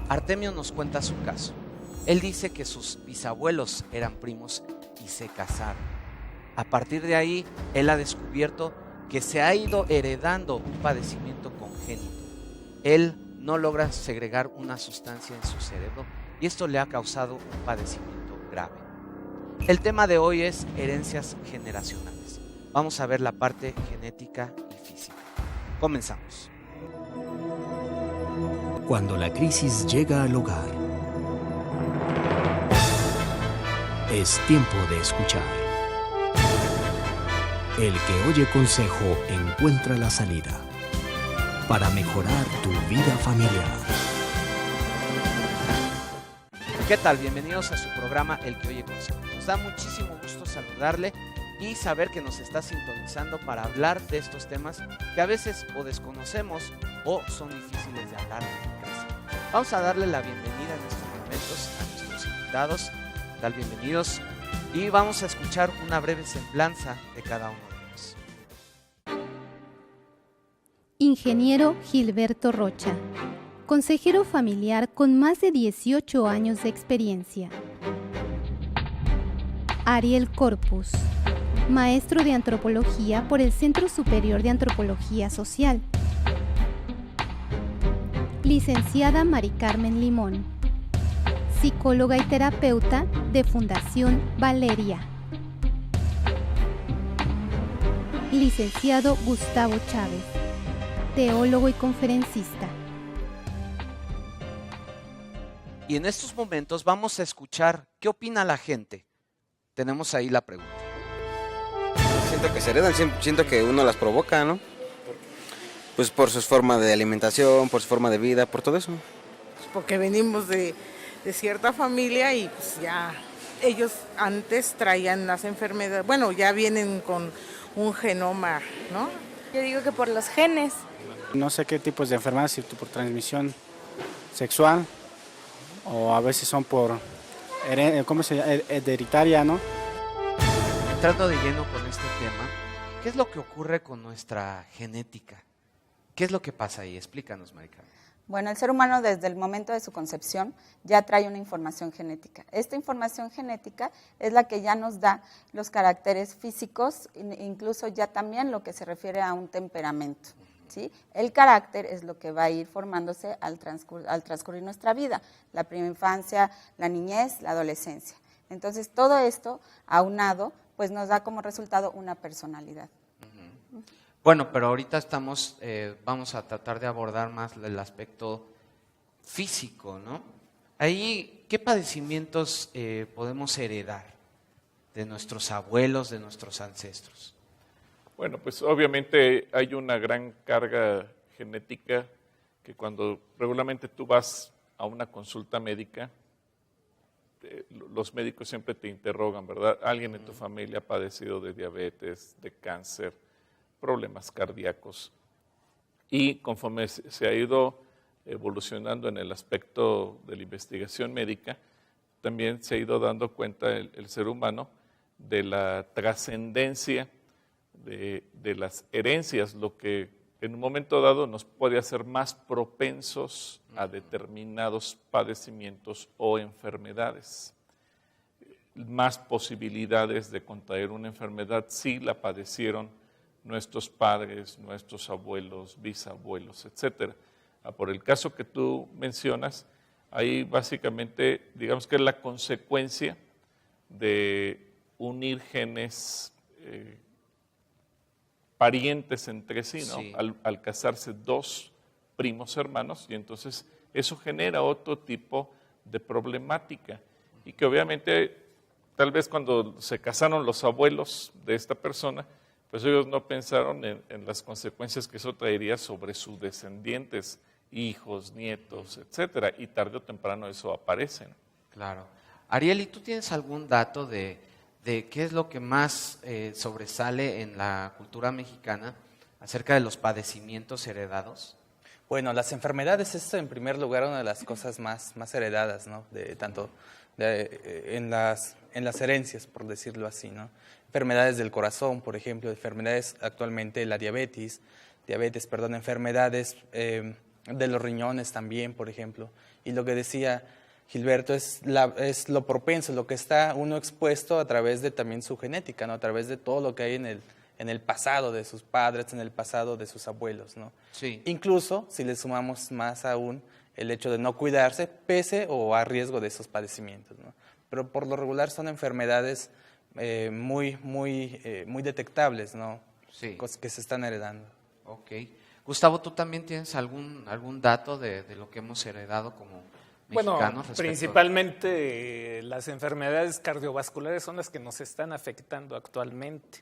Artemio nos cuenta su caso. Él dice que sus bisabuelos eran primos y se casaron. A partir de ahí, él ha descubierto que se ha ido heredando un padecimiento congénito. Él no logra segregar una sustancia en su cerebro y esto le ha causado un padecimiento grave. El tema de hoy es herencias generacionales. Vamos a ver la parte genética y física. Comenzamos. Cuando la crisis llega al hogar, es tiempo de escuchar. El que oye consejo encuentra la salida para mejorar tu vida familiar. ¿Qué tal? Bienvenidos a su programa El que oye consejo. Nos da muchísimo gusto saludarle y saber que nos está sintonizando para hablar de estos temas que a veces o desconocemos o son difíciles de hablar en casa. Vamos a darle la bienvenida en estos momentos a nuestros invitados. ¿Qué tal? Bienvenidos. Y vamos a escuchar una breve semblanza de cada uno de ellos. Ingeniero Gilberto Rocha, consejero familiar con más de 18 años de experiencia. Ariel Corpus, maestro de antropología por el Centro Superior de Antropología Social. Licenciada Mari Carmen Limón, psicóloga y terapeuta de Fundación Valeria. Licenciado Gustavo Chávez, teólogo y conferencista. Y en estos momentos vamos a escuchar qué opina la gente. Tenemos ahí la pregunta. Siento que se heredan, siento que uno las provoca, ¿no? Pues por su forma de alimentación, por su forma de vida, por todo eso. Porque venimos de cierta familia y pues ya ellos antes traían las enfermedades, bueno, ya vienen con un genoma, ¿no? Yo digo que por los genes. No sé qué tipos de enfermedades, si por transmisión sexual o a veces son por hereditaria, ¿no? Entrando de lleno con este tema, ¿qué es lo que ocurre con nuestra genética? ¿Qué es lo que pasa ahí? Explícanos, Marica. Bueno, el ser humano desde el momento de su concepción ya trae una información genética. Esta información genética es la que ya nos da los caracteres físicos, incluso ya también lo que se refiere a un temperamento, ¿sí? El carácter es lo que va a ir formándose al transcurrir nuestra vida, la primera infancia, la niñez, la adolescencia. Entonces, todo esto aunado, pues nos da como resultado una personalidad. Bueno, pero ahorita vamos a tratar de abordar más el aspecto físico, ¿no? Ahí, ¿qué padecimientos podemos heredar de nuestros abuelos, de nuestros ancestros? Bueno, pues obviamente hay una gran carga genética que cuando regularmente tú vas a una consulta médica, los médicos siempre te interrogan, ¿verdad? ¿Alguien en tu familia ha padecido de diabetes, de cáncer, problemas cardíacos? Y conforme se ha ido evolucionando en el aspecto de la investigación médica, también se ha ido dando cuenta el ser humano de la trascendencia de las herencias, lo que en un momento dado nos puede hacer más propensos a determinados padecimientos o enfermedades. Más posibilidades de contraer una enfermedad si la padecieron nuestros padres, nuestros abuelos, bisabuelos, etc. Por el caso que tú mencionas, ahí básicamente, digamos que es la consecuencia de unir genes parientes entre sí, ¿no? Sí. Al casarse dos primos hermanos, y entonces eso genera otro tipo de problemática, y que obviamente tal vez cuando se casaron los abuelos de esta persona, pues ellos no pensaron en las consecuencias que eso traería sobre sus descendientes, hijos, nietos, etcétera, y tarde o temprano eso aparece, ¿no? Claro. Ariel, ¿y tú tienes algún dato de qué es lo que más sobresale en la cultura mexicana acerca de los padecimientos heredados? Bueno, las enfermedades es en primer lugar una de las cosas más heredadas, ¿no? En las herencias, por decirlo así, ¿no? Enfermedades del corazón, por ejemplo, enfermedades actualmente la diabetes, enfermedades de los riñones también, por ejemplo, Y lo que decía Gilberto es lo propenso, lo que está uno expuesto a través de también su genética, ¿no? A través de todo lo que hay en el pasado de sus padres, en el pasado de sus abuelos, ¿no? Sí. Incluso si le sumamos más aún el hecho de no cuidarse, pese o a riesgo de esos padecimientos, ¿no? Pero por lo regular son enfermedades muy detectables, ¿no? Sí. Cosas que se están heredando. Ok. Gustavo, ¿tú también tienes algún dato de lo que hemos heredado como mexicanos? Bueno, respecto principalmente las enfermedades cardiovasculares son las que nos están afectando actualmente,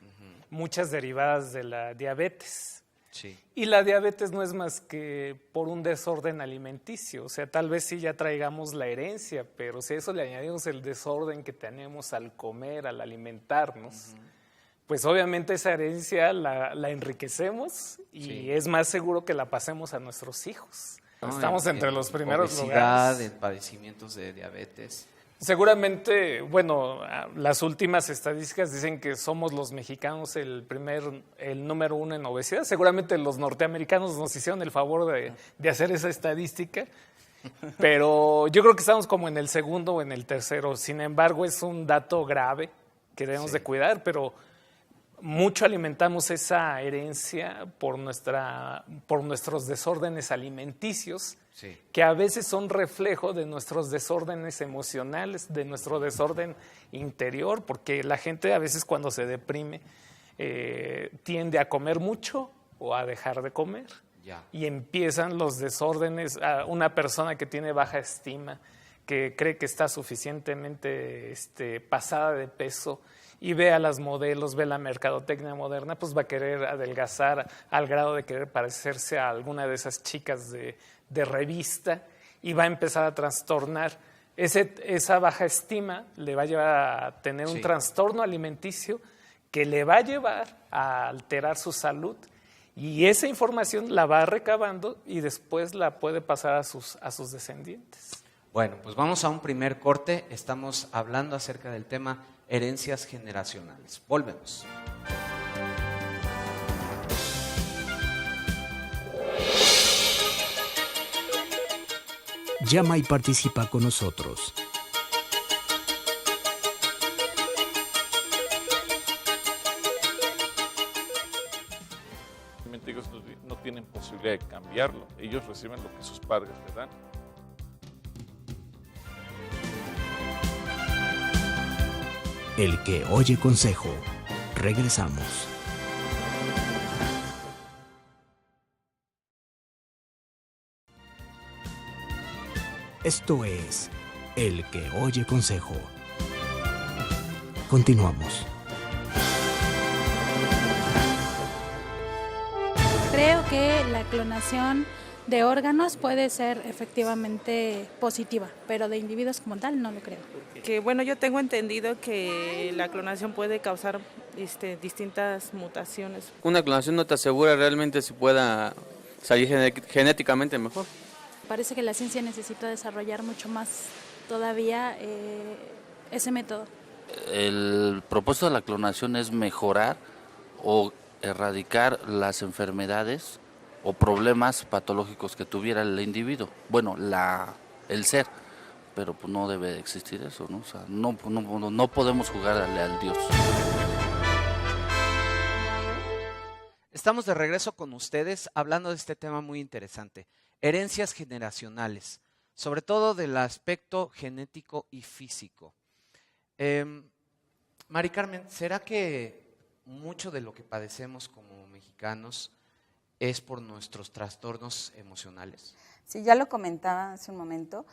muchas derivadas de la diabetes. Sí. Y la diabetes no es más que por un desorden alimenticio, o sea, tal vez sí ya traigamos la herencia, pero si a eso le añadimos el desorden que tenemos al comer, al alimentarnos, pues obviamente esa herencia la enriquecemos y Sí. es más seguro que la pasemos a nuestros hijos. ¿no? Estamos entre los primeros obesidad, lugares. en padecimientos de diabetes. Seguramente, bueno, las últimas estadísticas dicen que somos los mexicanos el número uno en obesidad. Seguramente los norteamericanos nos hicieron el favor de hacer esa estadística, pero yo creo que estamos como en el segundo o en el tercero. Sin embargo, es un dato grave que debemos de cuidar, pero mucho alimentamos esa herencia por nuestros desórdenes alimenticios, Sí. que a veces son reflejo de nuestros desórdenes emocionales, de nuestro desorden interior, porque la gente a veces cuando se deprime tiende a comer mucho o a dejar de comer. Ya. Y empiezan los desórdenes, a una persona que tiene baja estima, que cree que está suficientemente pasada de peso y ve a las modelos, ve la mercadotecnia moderna, pues va a querer adelgazar al grado de querer parecerse a alguna de esas chicas de revista y va a empezar a trastornar. Esa baja estima le va a llevar a tener un trastorno alimenticio que le va a llevar a alterar su salud y esa información la va recabando y después la puede pasar a sus descendientes. Bueno, pues vamos a un primer corte. Estamos hablando acerca del tema herencias generacionales. Volvemos. Llama y participa con nosotros. Ellos no tienen posibilidad de cambiarlo. Ellos reciben lo que sus padres les dan. El que oye consejo. Regresamos. Esto es El que oye consejo. Continuamos. Creo que la clonación de órganos puede ser efectivamente positiva, pero de individuos como tal no lo creo. Que bueno, yo tengo entendido que la clonación puede causar distintas mutaciones. Una clonación no te asegura realmente si pueda salir genéticamente mejor. Parece que la ciencia necesita desarrollar mucho más todavía ese método. El propósito de la clonación es mejorar o erradicar las enfermedades o problemas patológicos que tuviera el individuo, bueno, el ser, pero pues no debe de existir eso, ¿no? O sea, no podemos jugarle al Dios. Estamos de regreso con ustedes hablando de este tema muy interesante, herencias generacionales, sobre todo del aspecto genético y físico. Mari Carmen, ¿será que mucho de lo que padecemos como mexicanos es por nuestros trastornos emocionales? Sí, ya lo comentaba hace un momento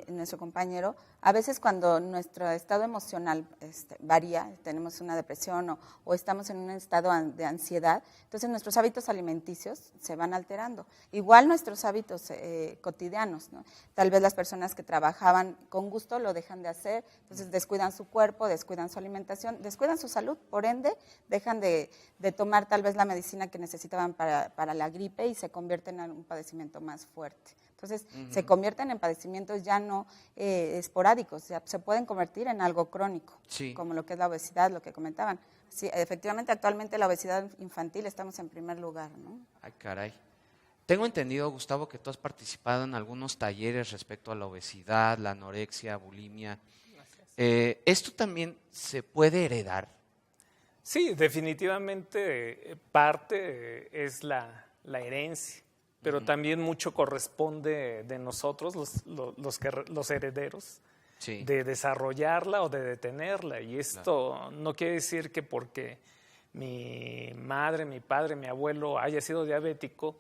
nuestro compañero, a veces cuando nuestro estado emocional varía, tenemos una depresión o estamos en un estado de ansiedad, entonces nuestros hábitos alimenticios se van alterando. Igual nuestros hábitos cotidianos, ¿no? Tal vez las personas que trabajaban con gusto lo dejan de hacer, entonces descuidan su cuerpo, descuidan su alimentación, descuidan su salud, por ende dejan de tomar tal vez la medicina que necesitaban para la gripe y se convierten en un padecimiento más fuerte. Entonces, se convierten en padecimientos ya no esporádicos, ya se pueden convertir en algo crónico, como lo que es la obesidad, lo que comentaban. Sí, efectivamente, actualmente la obesidad infantil estamos en primer lugar, ¿no? Ay, caray. tengo entendido, Gustavo, que tú has participado en algunos talleres respecto a la obesidad, la anorexia, bulimia. ¿Esto también se puede heredar? Sí, definitivamente parte es la herencia, pero también mucho corresponde de nosotros, los herederos, sí, de desarrollarla o de detenerla. Y esto no quiere decir que porque mi madre, mi padre, mi abuelo haya sido diabético,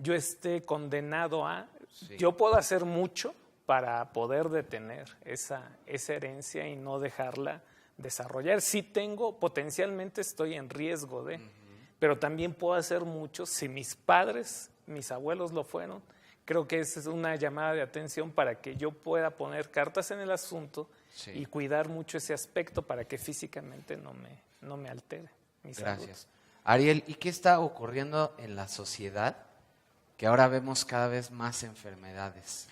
yo esté condenado a... Sí. Yo puedo hacer mucho para poder detener esa herencia y no dejarla desarrollar. Sí potencialmente estoy en riesgo de, pero también puedo hacer mucho si mis padres, mis abuelos lo fueron. Creo que esa es una llamada de atención para que yo pueda poner cartas en el asunto, sí, y cuidar mucho ese aspecto para que físicamente no me altere mi salud. Gracias. Ariel, ¿y qué está ocurriendo en la sociedad que ahora vemos cada vez más enfermedades?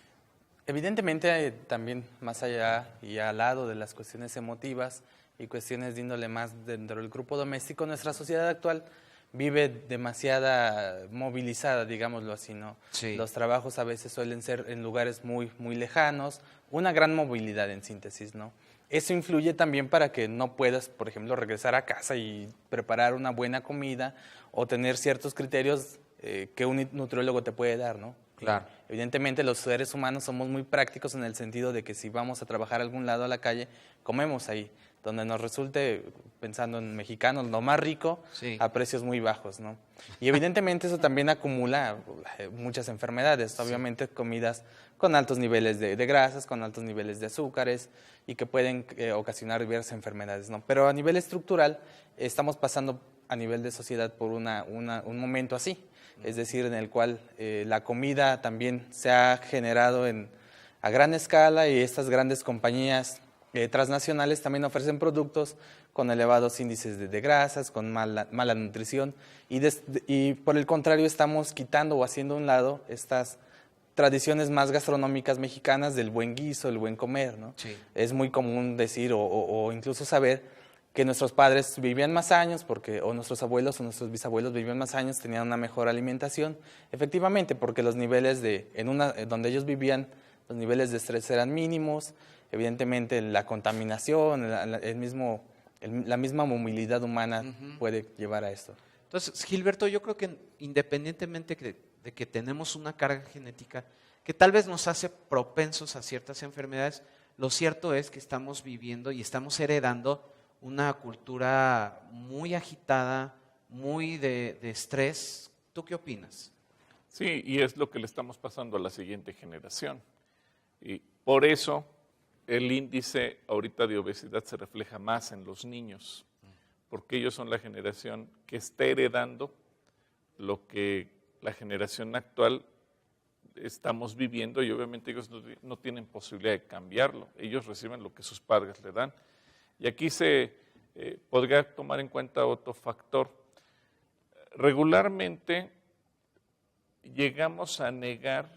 Evidentemente, también más allá y al lado de las cuestiones emotivas y cuestiones de índole más dentro del grupo doméstico, nuestra sociedad actual vive demasiada movilizada, digámoslo así, ¿no? Sí. Los trabajos a veces suelen ser en lugares muy, muy lejanos, una gran movilidad en síntesis, ¿no? Eso influye también para que no puedas, por ejemplo, regresar a casa y preparar una buena comida o tener ciertos criterios que un nutriólogo te puede dar, ¿no? Claro. Evidentemente los seres humanos somos muy prácticos en el sentido de que si vamos a trabajar a algún lado a la calle, comemos ahí, donde nos resulte, pensando en mexicanos, lo más rico, sí, a precios muy bajos, ¿no? Y evidentemente eso también acumula muchas enfermedades, obviamente comidas con altos niveles de grasas, con altos niveles de azúcares y que pueden ocasionar diversas enfermedades, ¿no? Pero a nivel estructural estamos pasando a nivel de sociedad por un momento así, es decir, en el cual la comida también se ha generado a gran escala y estas grandes compañías transnacionales también ofrecen productos con elevados índices de grasas, con mala nutrición y por el contrario estamos quitando o haciendo a un lado estas tradiciones más gastronómicas mexicanas del buen guiso, el buen comer, ¿no? Sí. Es muy común decir o incluso saber que nuestros padres vivían más años, o nuestros abuelos o nuestros bisabuelos vivían más años, tenían una mejor alimentación, efectivamente, porque los niveles donde ellos vivían, los niveles de estrés eran mínimos, evidentemente la contaminación, la misma movilidad humana puede llevar a esto. Entonces, Gilberto, yo creo que independientemente de que tenemos una carga genética que tal vez nos hace propensos a ciertas enfermedades, lo cierto es que estamos viviendo y estamos heredando una cultura muy agitada, muy de estrés. ¿Tú qué opinas? Sí, y es lo que le estamos pasando a la siguiente generación. Y por eso el índice ahorita de obesidad se refleja más en los niños, porque ellos son la generación que está heredando lo que la generación actual estamos viviendo y obviamente ellos no tienen posibilidad de cambiarlo. Ellos reciben lo que sus padres le dan. Y aquí se podría tomar en cuenta otro factor. Regularmente llegamos a negar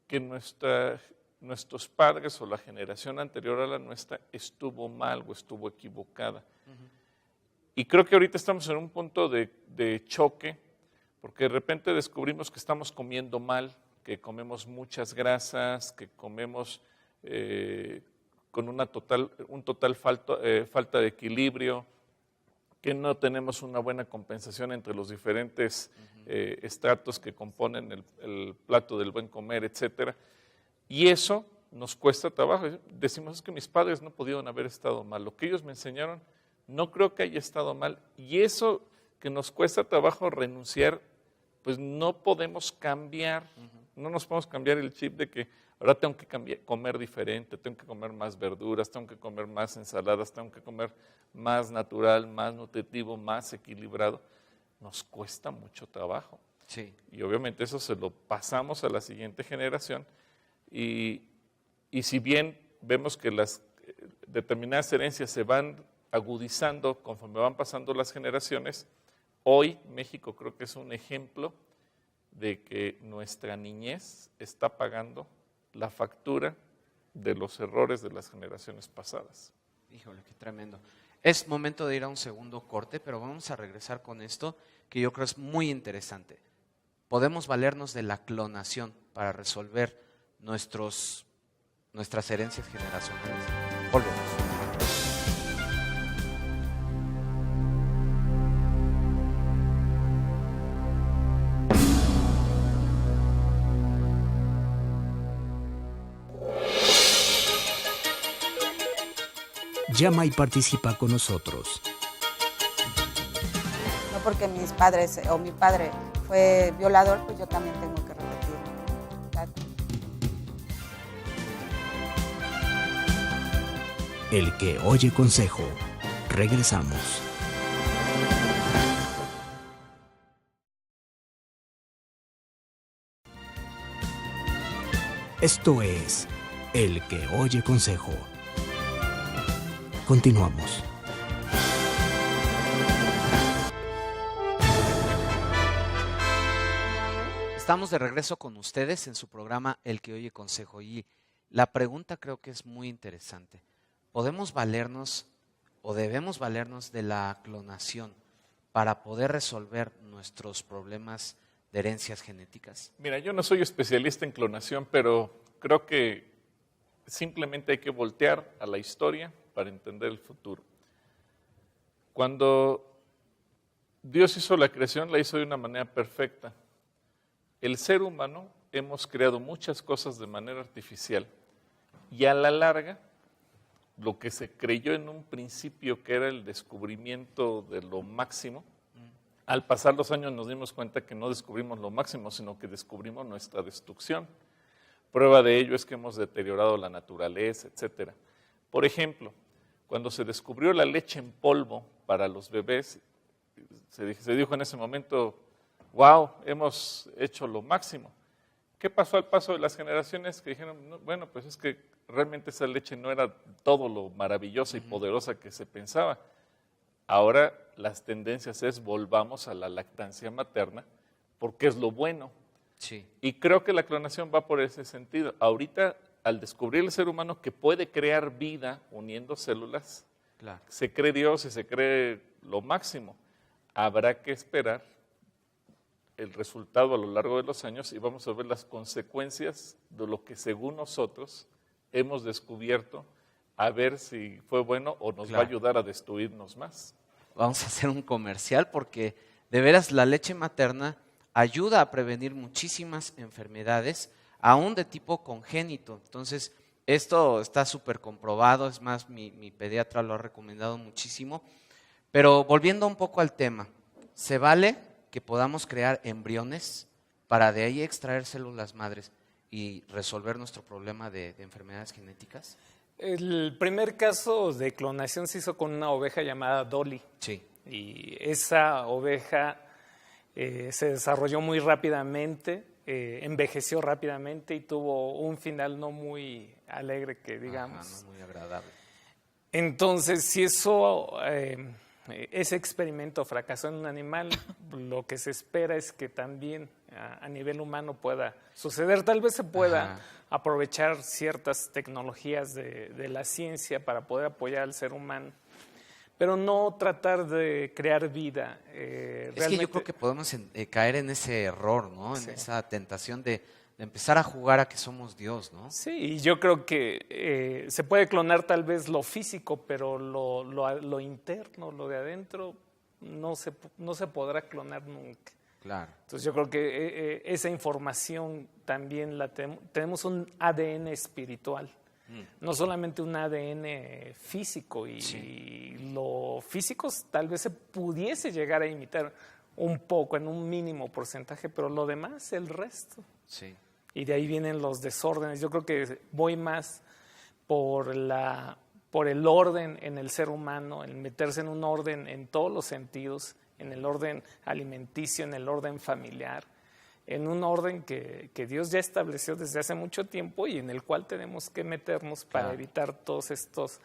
que nuestros padres o la generación anterior a la nuestra estuvo mal o estuvo equivocada. Y creo que ahorita estamos en un punto de choque, porque de repente descubrimos que estamos comiendo mal, que comemos muchas grasas, que comemos con un total falta de equilibrio, que no tenemos una buena compensación entre los diferentes estratos que componen el plato del buen comer, etcétera. Y eso nos cuesta trabajo. Decimos, es que mis padres no pudieron haber estado mal. Lo que ellos me enseñaron no creo que haya estado mal. Y eso que nos cuesta trabajo renunciar, pues no podemos cambiar. No nos podemos cambiar el chip de que ahora tengo que comer diferente, tengo que comer más verduras, tengo que comer más ensaladas, tengo que comer más natural, más nutritivo, más equilibrado. Nos cuesta mucho trabajo. Sí. Y obviamente eso se lo pasamos a la siguiente generación. Y si bien vemos que las determinadas herencias se van agudizando conforme van pasando las generaciones, hoy México creo que es un ejemplo de que nuestra niñez está pagando la factura de los errores de las generaciones pasadas. Híjole, qué tremendo. Es momento de ir a un segundo corte, pero vamos a regresar con esto que yo creo es muy interesante. podemos valernos de la clonación para resolver nuestras herencias generacionales. Volvemos. Llama y participa con nosotros. No porque mis padres o mi padre fue violador, pues yo también tengo que repetirlo. Claro. El que oye consejo. Regresamos. Esto es El que oye consejo. Continuamos. Estamos de regreso con ustedes en su programa El que oye consejo y la pregunta creo que es muy interesante. ¿Podemos valernos o debemos valernos de la clonación para poder resolver nuestros problemas de herencias genéticas? Mira, yo no soy especialista en clonación, pero creo que simplemente hay que voltear a la historia para entender el futuro. Cuando Dios hizo la creación, la hizo de una manera perfecta. El ser humano hemos creado muchas cosas de manera artificial y a la larga, lo que se creyó en un principio que era el descubrimiento de lo máximo, al pasar los años nos dimos cuenta que no descubrimos lo máximo, sino que descubrimos nuestra destrucción. Prueba de ello es que hemos deteriorado la naturaleza, etc. Por ejemplo, cuando se descubrió la leche en polvo para los bebés, se dijo en ese momento, wow, hemos hecho lo máximo. ¿Qué pasó al paso de las generaciones? Que dijeron, no, bueno, pues es que realmente esa leche no era todo lo maravillosa y poderosa que se pensaba. Ahora las tendencias es volvamos a la lactancia materna porque es lo bueno. Sí. Y creo que la clonación va por ese sentido. Ahorita, al descubrir el ser humano que puede crear vida uniendo células, claro, se cree Dios y se cree lo máximo. Habrá que esperar el resultado a lo largo de los años y vamos a ver las consecuencias de lo que según nosotros hemos descubierto, a ver si fue bueno o nos va a ayudar a destruirnos más. Vamos a hacer un comercial porque de veras la leche materna ayuda a prevenir muchísimas enfermedades, aún de tipo congénito. Entonces, esto está súper comprobado, es más, mi pediatra lo ha recomendado muchísimo. Pero volviendo un poco al tema, ¿se vale que podamos crear embriones para de ahí extraer células madres y resolver nuestro problema de enfermedades genéticas? El primer caso de clonación se hizo con una oveja llamada Dolly. Sí. Y esa oveja se desarrolló muy rápidamente, envejeció rápidamente y tuvo un final no muy alegre, que digamos. No muy agradable. Entonces, si ese experimento fracasó en un animal, lo que se espera es que también a nivel humano pueda suceder. Tal vez se pueda aprovechar ciertas tecnologías de la ciencia para poder apoyar al ser humano, pero no tratar de crear vida. Es que yo creo que podemos caer en ese error, ¿no? En esa tentación de empezar a jugar a que somos Dios, ¿no? Sí, y yo creo que se puede clonar tal vez lo físico, pero lo interno, lo de adentro, no se podrá clonar nunca. Claro. Entonces yo creo que esa información también tenemos un ADN espiritual, no solamente un ADN físico, y lo físico tal vez se pudiese llegar a imitar un poco, en un mínimo porcentaje, pero lo demás, el resto. Sí. Y de ahí vienen los desórdenes. Yo creo que voy más por el orden en el ser humano, el meterse en un orden en todos los sentidos, en el orden alimenticio, en el orden familiar, en un orden que Dios ya estableció desde hace mucho tiempo y en el cual tenemos que meternos para evitar todas estas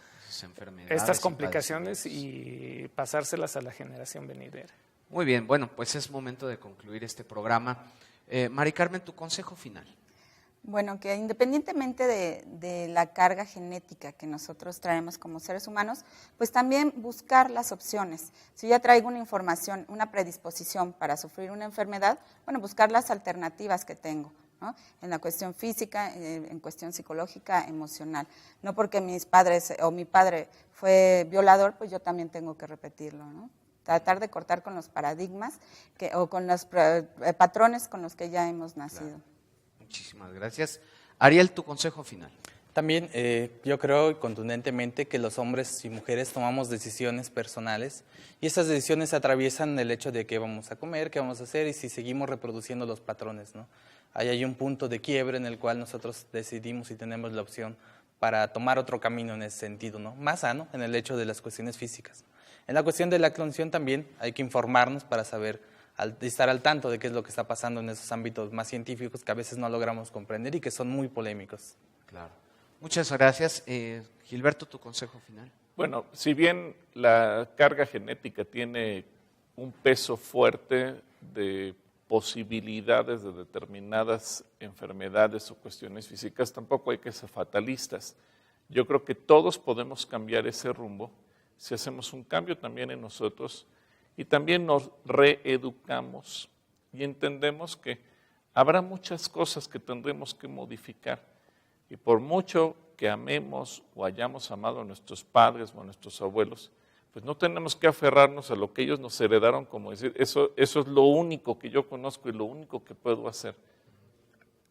complicaciones y pasárselas a la generación venidera. Muy bien, bueno, pues es momento de concluir este programa. Mari Carmen, tu consejo final. Bueno, que independientemente de la carga genética que nosotros traemos como seres humanos, pues también buscar las opciones. Si ya traigo una información, una predisposición para sufrir una enfermedad, bueno, buscar las alternativas que tengo, ¿no? En la cuestión física, en cuestión psicológica, emocional. No porque mis padres o mi padre fue violador, pues yo también tengo que repetirlo, ¿no? Tratar de cortar con los paradigmas o con los patrones con los que ya hemos nacido. Claro. Muchísimas gracias. Ariel, tu consejo final. También yo creo contundentemente que los hombres y mujeres tomamos decisiones personales y esas decisiones atraviesan el hecho de qué vamos a comer, qué vamos a hacer y si seguimos reproduciendo los patrones, ¿no? Ahí hay un punto de quiebre en el cual nosotros decidimos y tenemos la opción para tomar otro camino en ese sentido, ¿no? Más sano en el hecho de las cuestiones físicas. En la cuestión de la clonación también hay que informarnos para saber, estar al tanto de qué es lo que está pasando en esos ámbitos más científicos que a veces no logramos comprender y que son muy polémicos. Claro. Muchas gracias. Gilberto, tu consejo final. Bueno, si bien la carga genética tiene un peso fuerte de posibilidades de determinadas enfermedades o cuestiones físicas, tampoco hay que ser fatalistas. Yo creo que todos podemos cambiar ese rumbo si hacemos un cambio también en nosotros y también nos reeducamos y entendemos que habrá muchas cosas que tendremos que modificar. Y por mucho que amemos o hayamos amado a nuestros padres o a nuestros abuelos, pues no tenemos que aferrarnos a lo que ellos nos heredaron, como decir, eso es lo único que yo conozco y lo único que puedo hacer.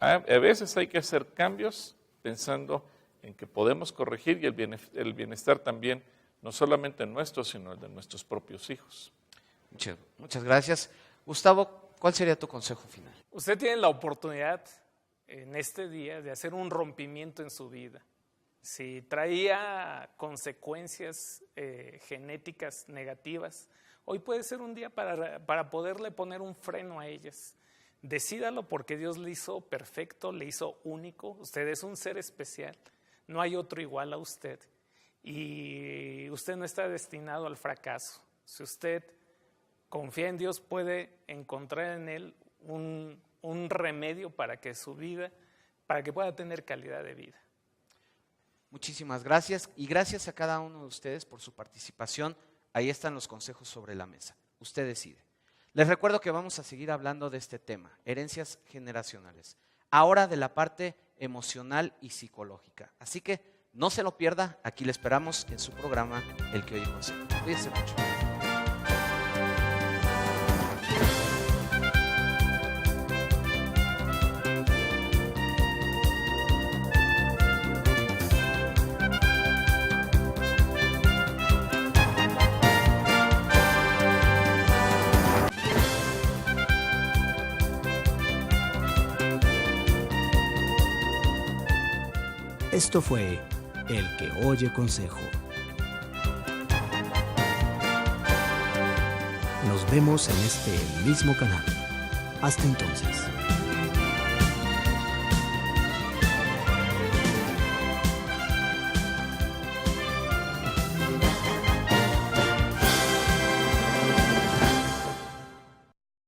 A veces hay que hacer cambios pensando en que podemos corregir y el bienestar también, no solamente nuestro, sino el de nuestros propios hijos. Muchas gracias. Gustavo, ¿cuál sería tu consejo final? Usted tiene la oportunidad en este día de hacer un rompimiento en su vida. Si traía consecuencias genéticas negativas, hoy puede ser un día para poderle poner un freno a ellas. Decídalo porque Dios le hizo perfecto, le hizo único. Usted es un ser especial, no hay otro igual a usted. Y usted no está destinado al fracaso. Si usted confía en Dios, puede encontrar en Él un remedio para que su vida, para que pueda tener calidad de vida. Muchísimas gracias y gracias a cada uno de ustedes por su participación. Ahí están los consejos sobre la mesa. Usted decide. Les recuerdo que vamos a seguir hablando de este tema, herencias generacionales. Ahora de la parte emocional y psicológica. Así que no se lo pierda, aquí le esperamos en su programa El que oye consejo. Cuídense mucho. Esto fue El que oye consejo. Nos vemos en este mismo canal. Hasta entonces.